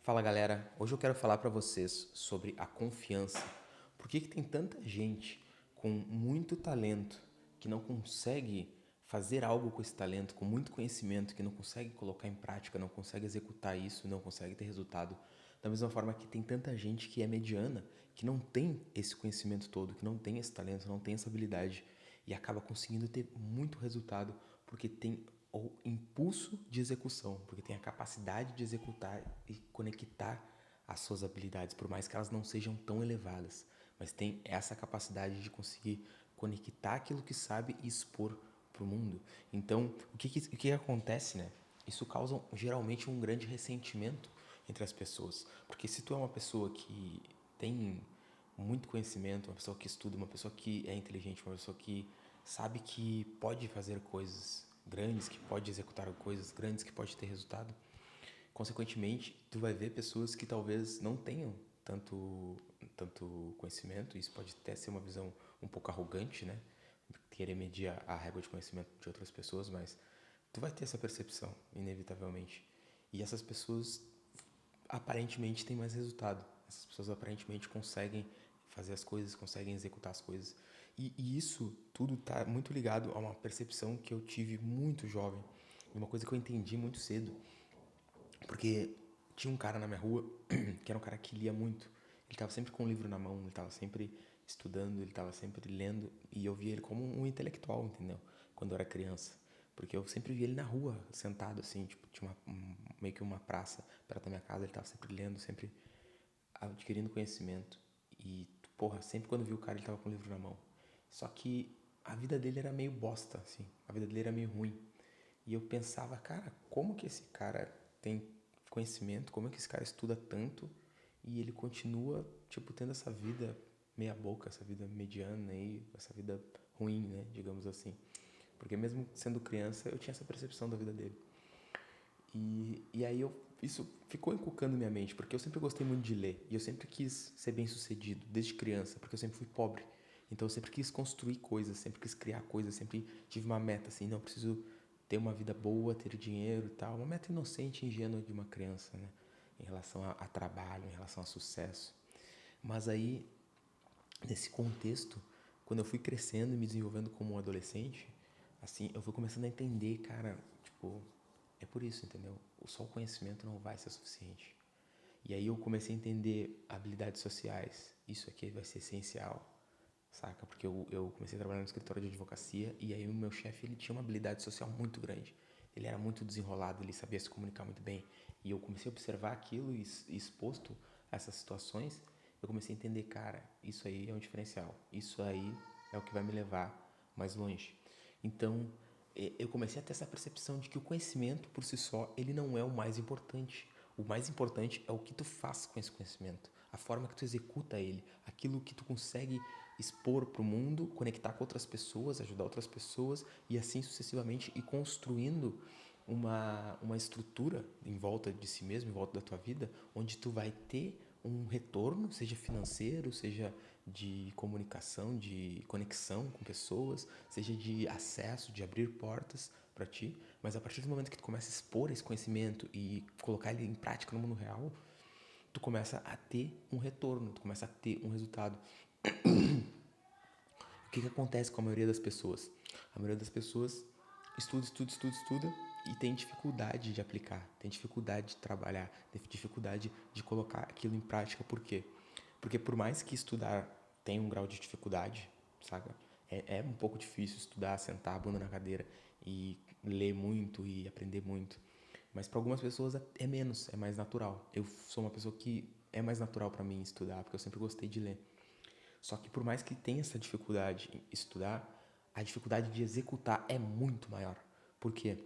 Fala galera, hoje eu quero falar para vocês sobre a confiança. Por que tem tanta gente com muito talento que não consegue fazer algo com esse talento, com muito conhecimento, que não consegue colocar em prática, não consegue executar isso, não consegue ter resultado? Da mesma forma que tem tanta gente que é mediana, que não tem esse conhecimento todo, que não tem esse talento, não tem essa habilidade e acaba conseguindo ter muito resultado porque tem o impulso de execução, porque tem a capacidade de executar e conectar as suas habilidades, por mais que elas não sejam tão elevadas, mas tem essa capacidade de conseguir conectar aquilo que sabe e expor para o mundo. Então, o que acontece, né? Isso causa geralmente um grande ressentimento entre as pessoas, porque se tu é uma pessoa que tem muito conhecimento, uma pessoa que estuda, uma pessoa que é inteligente, uma pessoa que sabe que pode fazer coisas grandes, que pode executar coisas grandes, que pode ter resultado, consequentemente, tu vai ver pessoas que talvez não tenham tanto conhecimento. Isso pode até ser uma visão um pouco arrogante, né? Querer medir a régua de conhecimento de outras pessoas, mas tu vai ter essa percepção, inevitavelmente. E essas pessoas aparentemente têm mais resultado. Essas pessoas aparentemente conseguem fazer as coisas, conseguem executar as coisas. E isso tudo está muito ligado a uma percepção que eu tive muito jovem. E uma coisa que eu entendi muito cedo. Porque tinha um cara na minha rua que era um cara que lia muito. Ele estava sempre com um livro na mão, ele estava sempre estudando, ele estava sempre lendo. E eu via ele como um intelectual, entendeu? Quando eu era criança. Porque eu sempre via ele na rua, sentado assim, tipo, tinha meio que uma praça perto da minha casa, ele estava sempre lendo, sempre adquirindo conhecimento. E, porra, sempre quando eu vi o cara, ele tava com o livro na mão. Só que a vida dele era meio bosta, assim. A vida dele era meio ruim. E eu pensava, cara, como que esse cara tem conhecimento? Como é que esse cara estuda tanto? E ele continua, tipo, tendo essa vida meia boca, essa vida mediana aí, essa vida ruim, né? Digamos assim. Porque mesmo sendo criança, eu tinha essa percepção da vida dele. E aí isso ficou inculcando minha mente, porque eu sempre gostei muito de ler. E eu sempre quis ser bem sucedido, desde criança, porque eu sempre fui pobre. Então eu sempre quis construir coisas, sempre quis criar coisas, sempre tive uma meta assim, não, eu preciso ter uma vida boa, ter dinheiro e tal. Uma meta inocente e ingênua de uma criança, né? Em relação a trabalho, em relação a sucesso. Mas aí, nesse contexto, quando eu fui crescendo e me desenvolvendo como um adolescente, assim, eu fui começando a entender, cara, tipo, é por isso, entendeu? Só o conhecimento não vai ser suficiente. E aí eu comecei a entender habilidades sociais. Isso aqui vai ser essencial, saca? Porque eu comecei a trabalhar no escritório de advocacia e aí o meu chefe, ele tinha uma habilidade social muito grande. Ele era muito desenrolado, ele sabia se comunicar muito bem. E eu comecei a observar aquilo e exposto a essas situações, eu comecei a entender, cara, isso aí é um diferencial. Isso aí é o que vai me levar mais longe. Então, eu comecei a ter essa percepção de que o conhecimento por si só, ele não é o mais importante. O mais importante é o que tu faz com esse conhecimento, a forma que tu executa ele, aquilo que tu consegue expor para o mundo, conectar com outras pessoas, ajudar outras pessoas e assim sucessivamente ir construindo uma estrutura em volta de si mesmo, em volta da tua vida, onde tu vai ter um retorno, seja financeiro, seja de comunicação, de conexão com pessoas, seja de acesso, de abrir portas para ti, mas a partir do momento que tu começa a expor esse conhecimento e colocar ele em prática no mundo real, tu começa a ter um retorno, tu começa a ter um resultado. O que acontece com a maioria das pessoas? A maioria das pessoas estuda e tem dificuldade de aplicar, tem dificuldade de trabalhar, tem dificuldade de colocar aquilo em prática. Por quê? Porque por mais que estudar tenha um grau de dificuldade, saca? É um pouco difícil estudar, sentar a bunda na cadeira e ler muito e aprender muito. Mas para algumas pessoas é menos, é mais natural. Eu sou uma pessoa que é mais natural para mim estudar, porque eu sempre gostei de ler. Só que por mais que tenha essa dificuldade em estudar, a dificuldade de executar é muito maior. Por quê?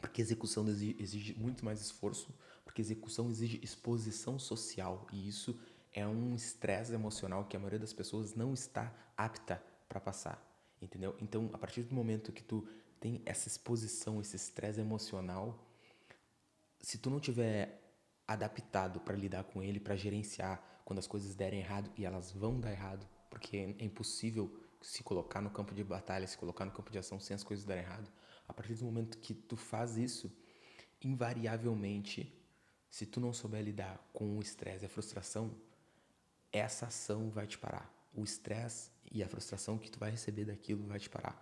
Porque execução exige muito mais esforço, porque execução exige exposição social e isso é um estresse emocional que a maioria das pessoas não está apta para passar, entendeu? Então, a partir do momento que tu tem essa exposição, esse estresse emocional, se tu não tiver adaptado para lidar com ele, para gerenciar quando as coisas derem errado, e elas vão dar errado, porque é impossível se colocar no campo de batalha, se colocar no campo de ação sem as coisas darem errado. A partir do momento que tu faz isso, invariavelmente, Se tu não souber lidar com o estresse e a frustração, essa ação vai te parar. O estresse e a frustração que tu vai receber daquilo vai te parar.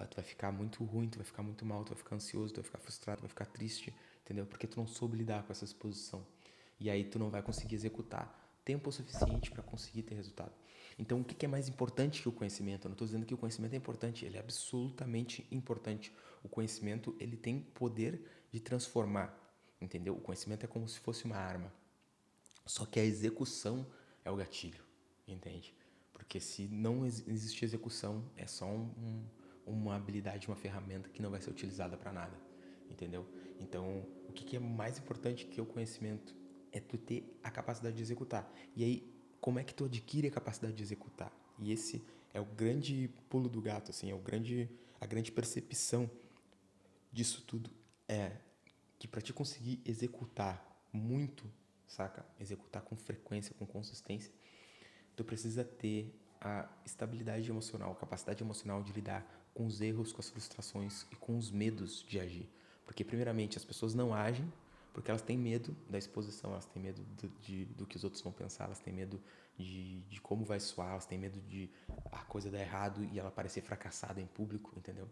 Tu vai ficar muito ruim, tu vai ficar muito mal, tu vai ficar ansioso, tu vai ficar frustrado, tu vai ficar triste, entendeu? Porque tu não soube lidar com essa exposição. E aí tu não vai conseguir executar tempo suficiente para conseguir ter resultado. Então, o que é mais importante que o conhecimento? Eu não estou dizendo que o conhecimento é importante, ele é absolutamente importante. O conhecimento, ele tem poder de transformar, entendeu? O conhecimento é como se fosse uma arma. Só que a execução é o gatilho, entende? Porque se não existe execução, é só uma habilidade, uma ferramenta que não vai ser utilizada para nada, entendeu? Então, o que é mais importante que o conhecimento é tu ter a capacidade de executar. E aí, como é que tu adquire a capacidade de executar? E esse é o grande pulo do gato, assim, é a grande percepção disso tudo é que para te conseguir executar muito, saca? Executar com frequência, com consistência, tu precisa ter a estabilidade emocional, a capacidade emocional de lidar com os erros, com as frustrações e com os medos de agir. Porque, primeiramente, as pessoas não agem porque elas têm medo da exposição, elas têm medo do que os outros vão pensar, elas têm medo de como vai soar, elas têm medo de a coisa dar errado e ela parecer fracassada em público, entendeu?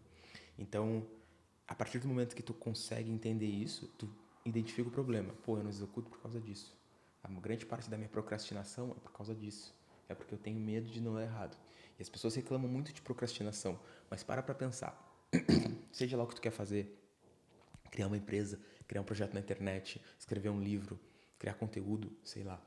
Então, a partir do momento que tu consegue entender isso, tu identifica o problema. Pô, eu não executo por causa disso. A grande parte da minha procrastinação é por causa disso. É porque eu tenho medo de não dar errado. E as pessoas reclamam muito de procrastinação, mas para pensar. Seja lá o que tu quer fazer, criar uma empresa, criar um projeto na internet, escrever um livro, criar conteúdo, sei lá.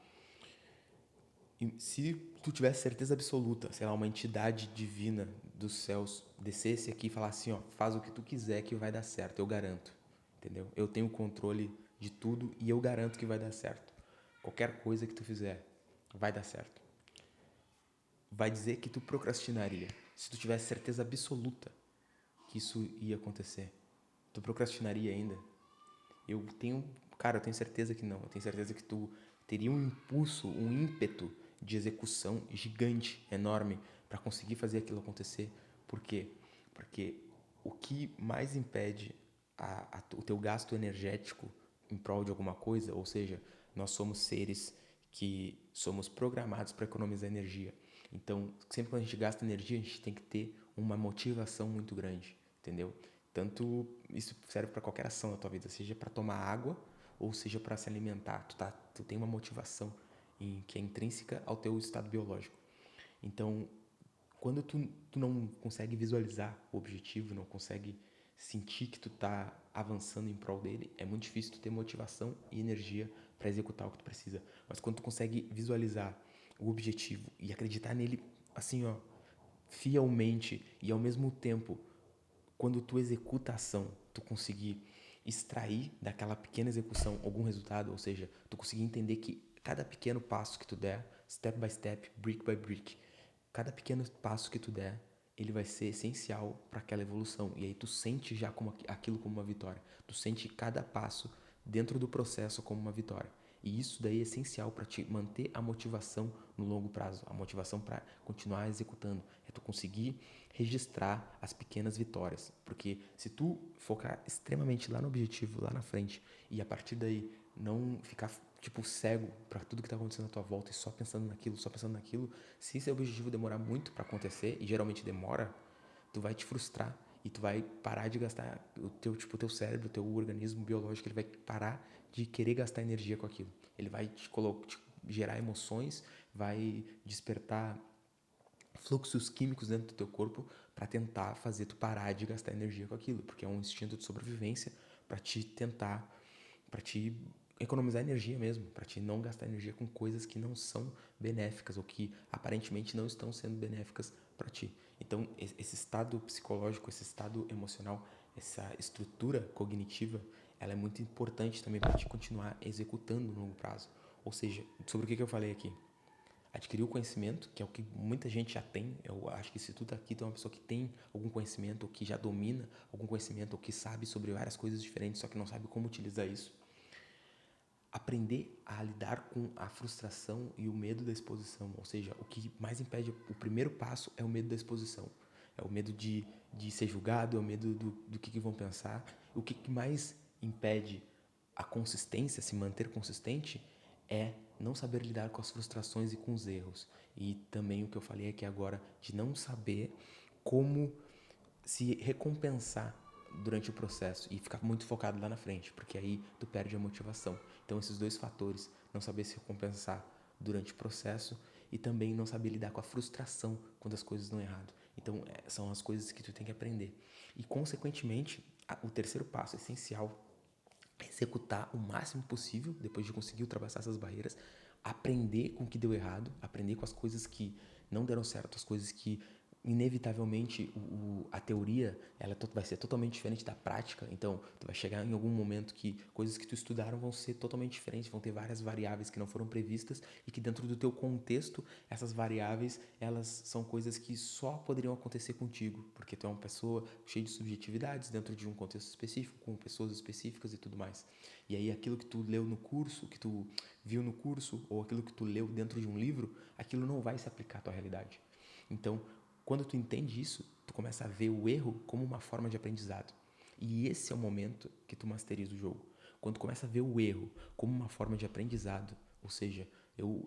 E se tu tivesse certeza absoluta, sei lá, uma entidade divina dos céus descesse aqui e falasse assim, ó, faz o que tu quiser que vai dar certo, eu garanto, entendeu? Eu tenho o controle de tudo e eu garanto que vai dar certo. Qualquer coisa que tu fizer, vai dar certo. Vai dizer que tu procrastinaria, se tu tivesse certeza absoluta que isso ia acontecer. Tu procrastinaria ainda? Eu tenho certeza que não. Eu tenho certeza que tu teria um impulso, um ímpeto de execução gigante, enorme, para conseguir fazer aquilo acontecer. Por quê? Porque o que mais impede o teu gasto energético em prol de alguma coisa, ou seja, nós somos seres que somos programados para economizar energia. Então, sempre quando a gente gasta energia, a gente tem que ter uma motivação muito grande, entendeu? Tanto isso serve para qualquer ação na tua vida, seja para tomar água ou seja para se alimentar. Tu tem uma motivação que é intrínseca ao teu estado biológico. Então, quando tu não consegue visualizar o objetivo, não consegue sentir que tu tá avançando em prol dele, é muito difícil tu ter motivação e energia para executar o que tu precisa. Mas quando tu consegue visualizar o objetivo e acreditar nele assim, ó, fielmente e ao mesmo tempo, quando tu executa a ação, tu conseguir extrair daquela pequena execução algum resultado, ou seja, tu conseguir entender que cada pequeno passo que tu der, step by step, brick by brick, cada pequeno passo que tu der, ele vai ser essencial para aquela evolução. E aí tu sente já como aquilo como uma vitória. Tu sente cada passo dentro do processo como uma vitória. E isso daí é essencial para te manter a motivação no longo prazo, a motivação para continuar executando. É tu conseguir registrar as pequenas vitórias. Porque se tu focar extremamente lá no objetivo, lá na frente, e a partir daí não ficar tipo cego para tudo que tá acontecendo à tua volta e só pensando naquilo, se esse objetivo demorar muito para acontecer, e geralmente demora, tu vai te frustrar e tu vai parar de gastar teu cérebro, teu organismo biológico, ele vai parar de querer gastar energia com aquilo. Ele vai te gerar emoções, vai despertar fluxos químicos dentro do teu corpo para tentar fazer tu parar de gastar energia com aquilo, porque é um instinto de sobrevivência para te economizar energia mesmo, para te não gastar energia com coisas que não são benéficas ou que aparentemente não estão sendo benéficas para ti. Então, esse estado psicológico, esse estado emocional, essa estrutura cognitiva, ela é muito importante também para te continuar executando no longo prazo. Ou seja, sobre o que eu falei aqui? Adquirir o conhecimento, que é o que muita gente já tem. Eu acho que se tu tá aqui, tu é uma pessoa que tem algum conhecimento, ou que já domina algum conhecimento, ou que sabe sobre várias coisas diferentes, só que não sabe como utilizar isso. Aprender a lidar com a frustração e o medo da exposição. Ou seja, o que mais impede, o primeiro passo é o medo da exposição. É o medo de ser julgado, é o medo do que vão pensar. O que mais impede a consistência, se manter consistente, é não saber lidar com as frustrações e com os erros. E também o que eu falei aqui agora, de não saber como se recompensar durante o processo e ficar muito focado lá na frente, porque aí tu perde a motivação. Então esses dois fatores, não saber se recompensar durante o processo e também não saber lidar com a frustração quando as coisas dão errado. Então são as coisas que tu tem que aprender. E consequentemente, o terceiro passo essencial é executar o máximo possível depois de conseguir ultrapassar essas barreiras, aprender com o que deu errado, aprender com as coisas que não deram certo, as coisas que inevitavelmente a teoria vai ser totalmente diferente da prática. Então tu vai chegar em algum momento que coisas que tu estudaram vão ser totalmente diferentes, vão ter várias variáveis que não foram previstas e que dentro do teu contexto essas variáveis elas são coisas que só poderiam acontecer contigo, porque tu é uma pessoa cheia de subjetividades dentro de um contexto específico, com pessoas específicas e tudo mais. E aí aquilo que tu leu no curso, que tu viu no curso, ou aquilo que tu leu dentro de um livro, aquilo não vai se aplicar à tua realidade. Então, quando tu entende isso, tu começa a ver o erro como uma forma de aprendizado. E esse é o momento que tu masteriza o jogo. Quando tu começa a ver o erro como uma forma de aprendizado, ou seja, eu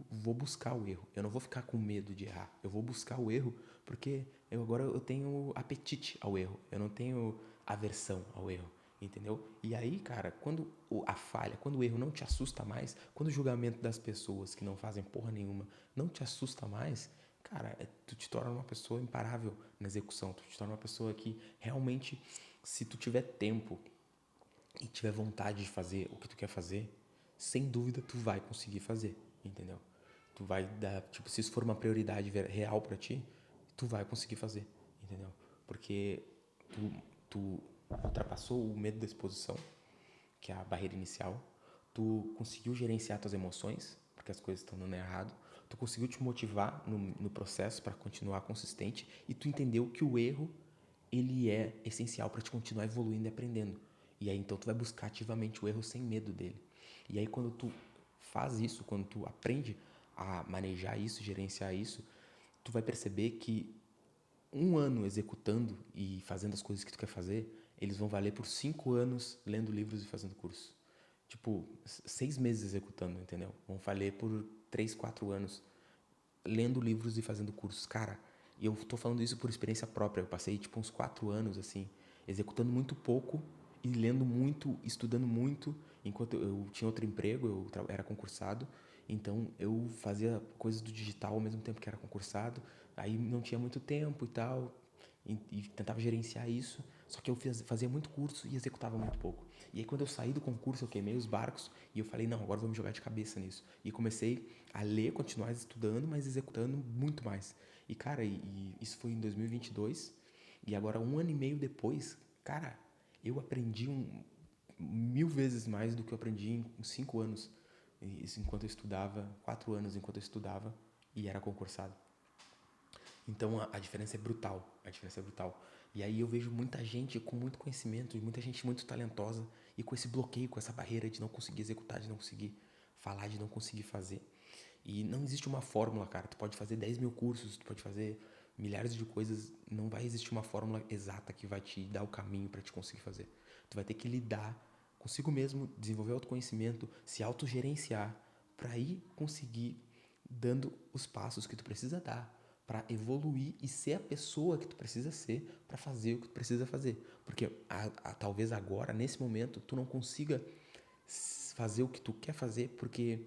vou buscar o erro. Eu não vou ficar com medo de errar. Eu vou buscar o erro porque agora eu tenho apetite ao erro. Eu não tenho aversão ao erro. Entendeu? E aí, cara, quando a falha, quando o erro não te assusta mais, quando o julgamento das pessoas que não fazem porra nenhuma não te assusta mais, cara, tu te torna uma pessoa imparável na execução. Tu te torna uma pessoa que realmente, se tu tiver tempo e tiver vontade de fazer o que tu quer fazer, sem dúvida tu vai conseguir fazer, entendeu? Tu vai dar, tipo, se isso for uma prioridade real pra ti, tu vai conseguir fazer, entendeu? Porque tu ultrapassou o medo da exposição, que é a barreira inicial, tu conseguiu gerenciar tuas emoções, porque as coisas estão dando errado, tu conseguiu te motivar no processo para continuar consistente e tu entendeu que o erro ele é essencial para te continuar evoluindo e aprendendo. E aí então tu vai buscar ativamente o erro sem medo dele. E aí quando tu faz isso, quando tu aprende a manejar isso, gerenciar isso, tu vai perceber que um ano executando e fazendo as coisas que tu quer fazer, eles vão valer por 5 anos lendo livros e fazendo curso. Tipo, 6 meses executando, entendeu? Vão valer por 3, 4 anos lendo livros e fazendo cursos. Cara, e eu tô falando isso por experiência própria. Eu passei, tipo, uns 4 anos, assim, executando muito pouco e lendo muito, estudando muito, enquanto eu tinha outro emprego, eu era concursado, então eu fazia coisas do digital ao mesmo tempo que era concursado, aí não tinha muito tempo e tal, e tentava gerenciar isso, só que eu fazia muito curso e executava muito pouco. E aí quando eu saí do concurso, eu queimei os barcos e eu falei, não, agora eu vou me jogar de cabeça nisso. E comecei a ler, continuar estudando, mas executando muito mais. E cara, e isso foi em 2022, e agora 1 ano e meio depois, cara, eu aprendi 1000 vezes mais do que eu aprendi em 5 anos. Isso enquanto eu estudava, 4 anos enquanto eu estudava e era concursado. Então a diferença é brutal, a diferença é brutal. E aí eu vejo muita gente com muito conhecimento, muita gente muito talentosa e com esse bloqueio, com essa barreira de não conseguir executar, de não conseguir falar, de não conseguir fazer. E não existe uma fórmula, cara. Tu pode fazer 10 mil cursos, tu pode fazer milhares de coisas, não vai existir uma fórmula exata que vai te dar o caminho para te conseguir fazer. Tu vai ter que lidar consigo mesmo, desenvolver autoconhecimento, se autogerenciar para ir conseguir dando os passos que tu precisa dar para evoluir e ser a pessoa que tu precisa ser para fazer o que tu precisa fazer. Porque talvez agora, nesse momento, tu não consiga fazer o que tu quer fazer porque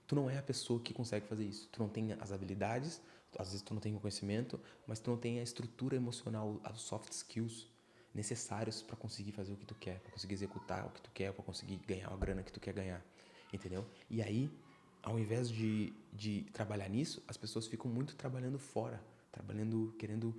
tu não é a pessoa que consegue fazer isso. Tu não tem as habilidades, às vezes tu não tem o conhecimento, mas tu não tem a estrutura emocional, as soft skills necessários para conseguir fazer o que tu quer, para conseguir executar o que tu quer, para conseguir ganhar a grana que tu quer ganhar, entendeu? E aí, ao invés de trabalhar nisso, as pessoas ficam muito trabalhando fora, trabalhando, querendo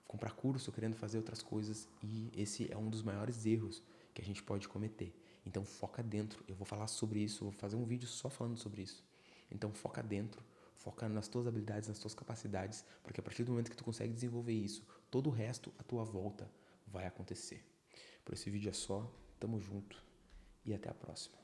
comprar curso, querendo fazer outras coisas, e esse é um dos maiores erros que a gente pode cometer. Então foca dentro. Eu vou falar sobre isso, vou fazer um vídeo só falando sobre isso. Então foca dentro, foca nas tuas habilidades, nas tuas capacidades, porque a partir do momento que tu consegue desenvolver isso, todo o resto à tua volta vai acontecer. Por esse vídeo é só, tamo junto e até a próxima.